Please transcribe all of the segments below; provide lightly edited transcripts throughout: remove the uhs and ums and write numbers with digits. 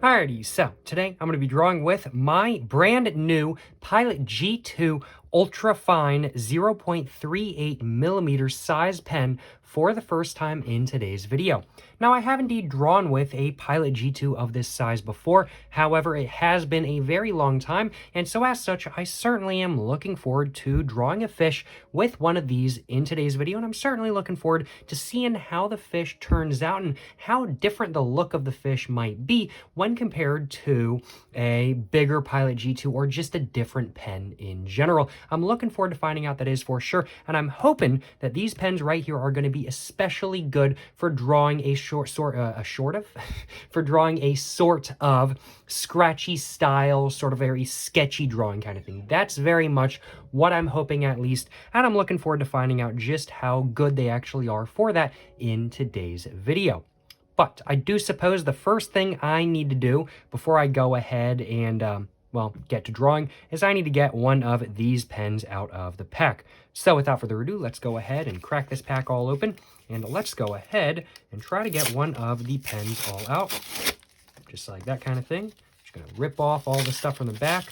Alrighty, so today I'm going to be drawing with my brand new Pilot G2 Ultra Fine 0.38 millimeter size pen for the first time in today's video. Now, I have indeed drawn with a Pilot G2 of this size before. However, it has been a very long time, and so as such, I certainly am looking forward to drawing a fish with one of these in today's video, and I'm certainly looking forward to seeing how the fish turns out and how different the look of the fish might be when compared to a bigger Pilot G2 or just a different pen in general. I'm looking forward to finding out that is for sure, and I'm hoping that these pens right here are going to be especially good for drawing a for drawing a sort of scratchy style, sort of very sketchy drawing kind of thing. That's very much what I'm hoping, at least, and I'm looking forward to finding out just how good they actually are for that in today's video. But I do suppose the first thing I need to do before I go ahead and, well, get to drawing is I need to get one of these pens out of the pack. So without further ado, let's go ahead and crack this pack all open, and let's go ahead and try to get one of the pens all out. Just like that kind of thing. Just going to rip off all the stuff from the back.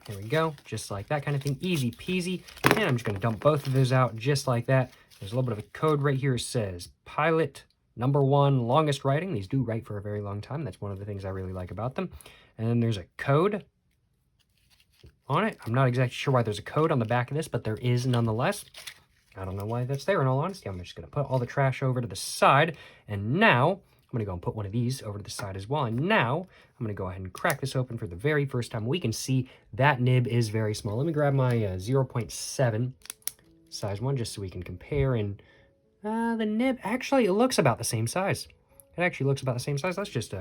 Here we go. Just like that kind of thing. Easy peasy. And I'm just going to dump both of those out just like that. There's a little bit of a code right here. It says Pilot #1 longest writing. These do write for a very long time. That's one of the things I really like about them. And then there's a code on it. I'm not exactly sure why there's a code on the back of this, but there is nonetheless. I don't know why that's there, in all honesty. I'm just going to put all the trash over to the side. And now I'm going to go and put one of these over to the side as well. And now I'm going to go ahead and crack this open for the very first time. We can see that nib is very small. Let me grab my 0.7 size one just so we can compare. And the nib, actually, it looks about the same size. It actually looks about the same size. Let's just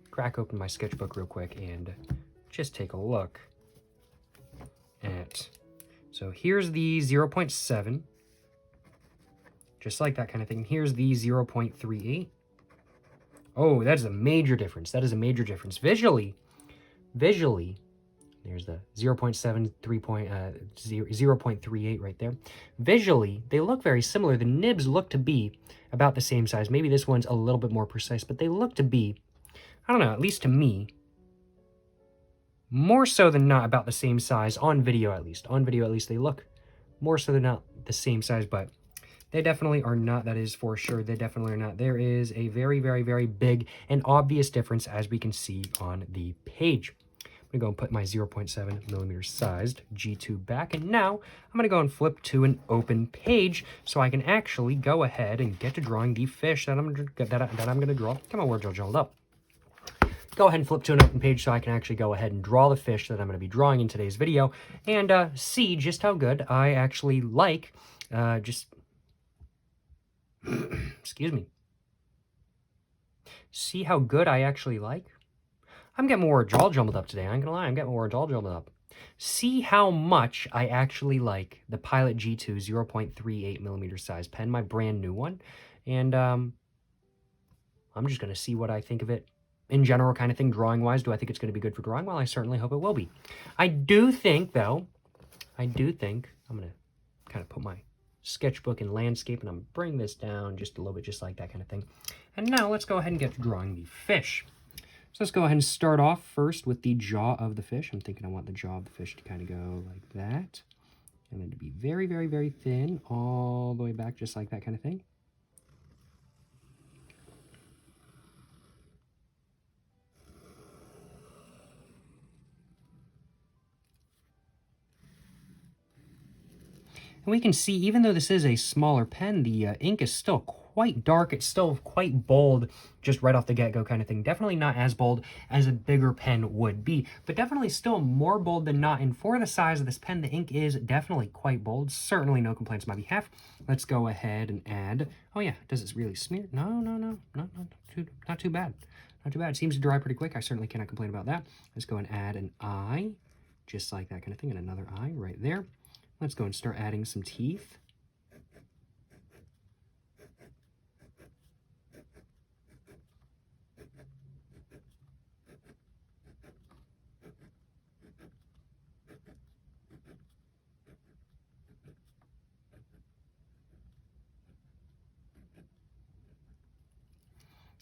crack open my sketchbook real quick and just take a look at. So here's the 0.7. Just like that kind of thing. Here's the 0.38. Oh, that is a major difference. That is a major difference. Visually, there's the 0.38 right there. Visually, they look very similar. The nibs look to be about the same size. Maybe this one's a little bit more precise, but they look to be, I don't know, at least to me, more so than not about the same size on video at least. On video at least, they look more so than not the same size, but they definitely are not. That is for sure. They definitely are not. There is a very, very, very big and obvious difference, as we can see on the page. I'm going to go and put my 0.7 millimeter sized G2 back. And now I'm going to go and flip to an open page so I can actually go ahead and get to drawing the fish that I'm going to draw. Come on, words all jumbled up. Go ahead and flip to an open page so I can actually go ahead and draw the fish that I'm going to be drawing in today's video and see just how good I actually like excuse me. See how good I actually like? I'm getting more words all jumbled up today. I ain't gonna lie, I'm getting more words all jumbled up. See how much I actually like the Pilot G2 0.38 millimeter size pen, my brand new one. And I'm just gonna see what I think of it in general kind of thing, drawing-wise. Do I think it's gonna be good for drawing? Well, I certainly hope it will be. I do think, though, I'm gonna kind of put my sketchbook and landscape, and I'm going to bring this down just a little bit, just like that kind of thing. And now let's go ahead and get to drawing the fish. So let's go ahead and start off first with the jaw of the fish. I'm thinking I want the jaw of the fish to kind of go like that, and then to be very, very, very thin all the way back, just like that kind of thing. And we can see, even though this is a smaller pen, the ink is still quite dark. It's still quite bold, just right off the get-go kind of thing. Definitely not as bold as a bigger pen would be, but definitely still more bold than not. And for the size of this pen, the ink is definitely quite bold. Certainly no complaints on my behalf. Let's go ahead and add... Oh yeah, does it really smear? No, not too bad. Not too bad. It seems to dry pretty quick. I certainly cannot complain about that. Let's go and add an eye, just like that kind of thing, and another eye right there. Let's go and start adding some teeth.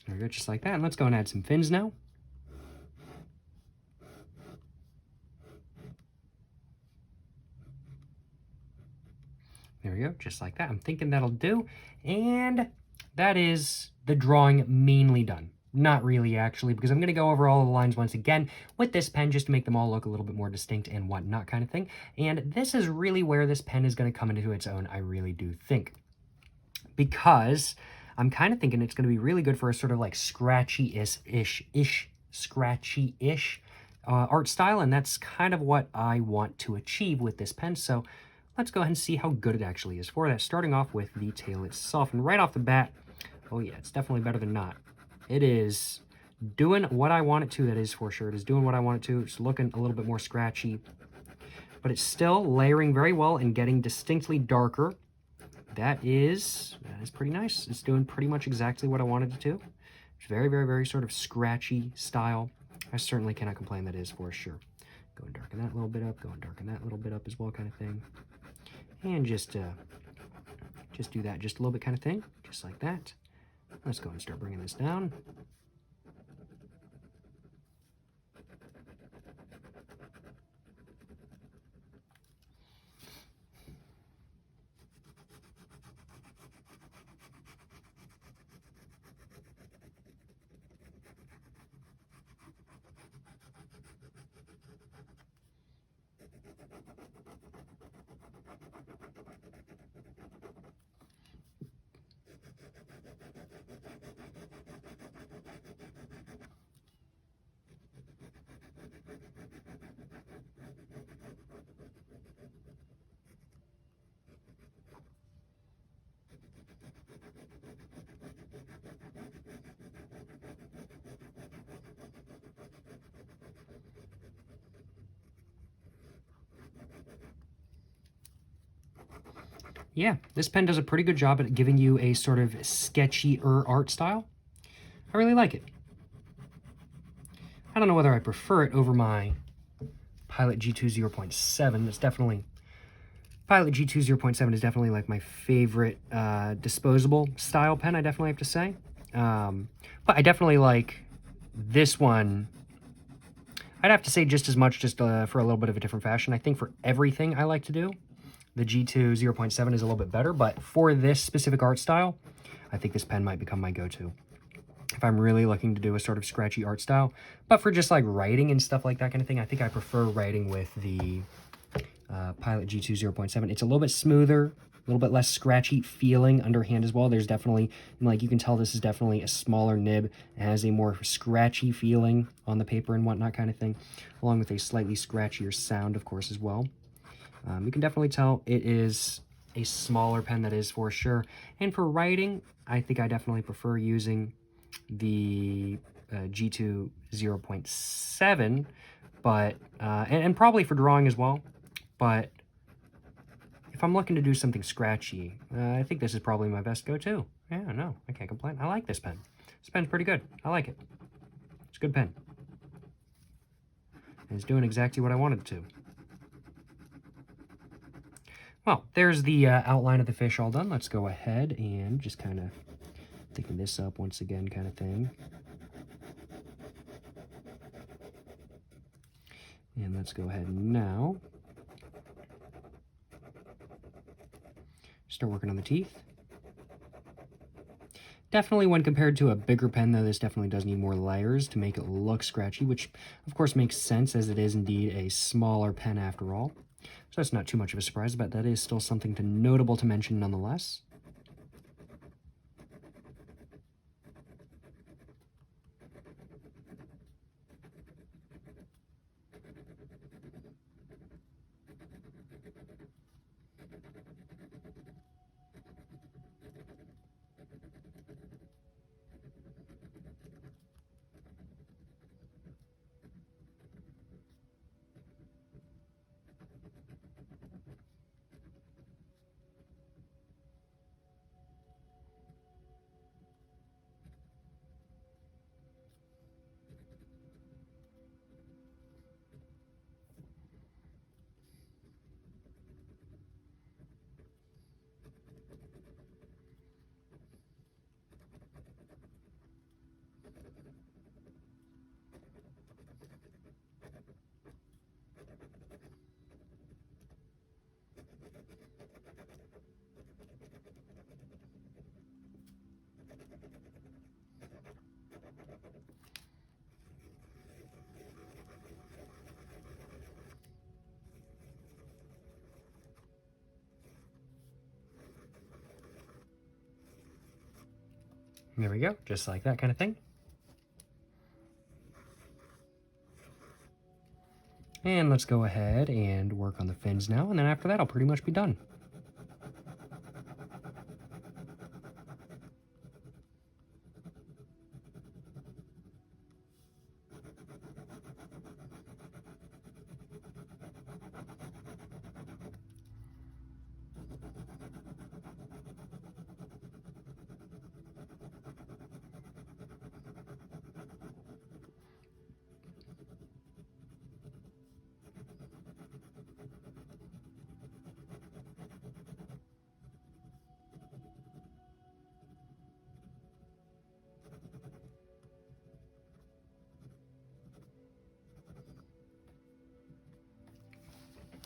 There we go, just like that. And let's go and add some fins now. There we go, just like that. I'm thinking that'll do. And that is the drawing mainly done. Not really, actually, because I'm going to go over all the lines once again with this pen just to make them all look a little bit more distinct and whatnot kind of thing. And this is really where this pen is going to come into its own, I really do think. Because I'm kind of thinking it's going to be really good for a sort of like scratchy-ish art style, and that's kind of what I want to achieve with this pen. So let's go ahead and see how good it actually is for that, starting off with the tail itself. And right off the bat, oh yeah, it's definitely better than not. It is doing what I want it to, that is for sure. It is doing what I want it to. It's looking a little bit more scratchy, but it's still layering very well and getting distinctly darker. That is pretty nice. It's doing pretty much exactly what I wanted it to. It's very, very, very sort of scratchy style. I certainly cannot complain, that is for sure. Go and darken that a little bit up, go and darken that a little bit up as well kind of thing. And just do that just a little bit kind of thing, just like that. Let's go and start bringing this down. Yeah, this pen does a pretty good job at giving you a sort of sketchy-er art style. I really like it. I don't know whether I prefer it over my Pilot G2 0.7. It's definitely... Pilot G2 0.7 is definitely like my favorite disposable style pen, I definitely have to say. But I definitely like this one. I'd have to say just as much, just for a little bit of a different fashion. I think for everything I like to do, the G2 0.7 is a little bit better, but for this specific art style, I think this pen might become my go-to if I'm really looking to do a sort of scratchy art style. But for just like writing and stuff like that kind of thing, I think I prefer writing with the Pilot G2 0.7. It's a little bit smoother, a little bit less scratchy feeling underhand as well. There's definitely, like, you can tell this is definitely a smaller nib. It has a more scratchy feeling on the paper and whatnot kind of thing, along with a slightly scratchier sound, of course, as well. You can definitely tell it is a smaller pen, that is for sure. And for writing, I think I definitely prefer using the G2 0.7, but and probably for drawing as well. But if I'm looking to do something scratchy, I think this is probably my best go-to. Yeah, no, I can't complain. I like this pen. This pen's pretty good. I like it. It's a good pen. And it's doing exactly what I wanted it to. Well, there's the outline of the fish all done. Let's go ahead and just kind of thicken this up once again kind of thing. And let's go ahead and now start working on the teeth. Definitely when compared to a bigger pen, though, this definitely does need more layers to make it look scratchy, which of course makes sense as it is indeed a smaller pen after all. So that's not too much of a surprise, but that is still something notable to mention nonetheless. There we go, just like that kind of thing. And let's go ahead and work on the fins now, and then after that I'll pretty much be done.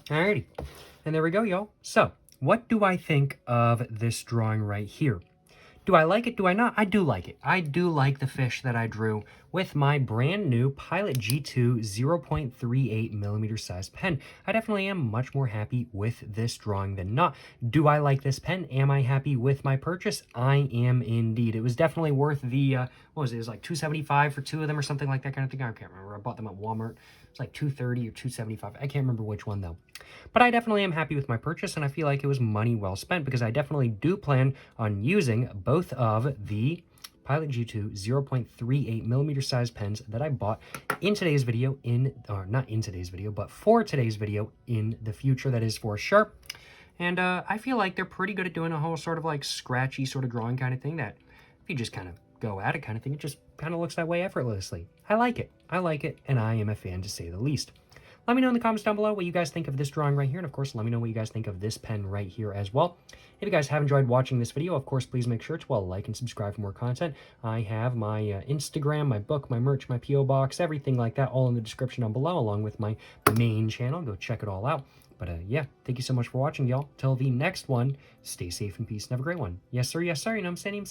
Alrighty, and there we go, y'all. So, what do I think of this drawing right here? Do I like it? Do I not? I do like it. I do like the fish that I drew with my brand new Pilot G2 0.38 millimeter size pen. I definitely am much more happy with this drawing than not. Do I like this pen? Am I happy with my purchase? I am indeed. It was definitely worth the, what was it? It was like $275 for two of them or something like that kind of thing. I can't remember. I bought them at Walmart. It's like $230 or $275. I can't remember which one though. But I definitely am happy with my purchase, and I feel like it was money well spent because I definitely do plan on using both of the Pilot G2 0.38 millimeter size pens that I bought in today's video, or not in today's video, but for today's video in the future, that is for sure. And I feel like they're pretty good at doing a whole sort of like scratchy sort of drawing kind of thing that if you just kind of go at it kind of thing, it just kind of looks that way effortlessly. I like it, and I am a fan to say the least. Let me know in the comments down below what you guys think of this drawing right here, and of course, let me know what you guys think of this pen right here as well. If you guys have enjoyed watching this video, of course, please make sure to like and subscribe for more content. I have my Instagram, my book, my merch, my P.O. box, everything like that, all in the description down below, along with my main channel. Go check it all out. But yeah, thank you so much for watching, y'all. Till the next one, stay safe and peace and have a great one. Yes, sir, you know what I'm saying?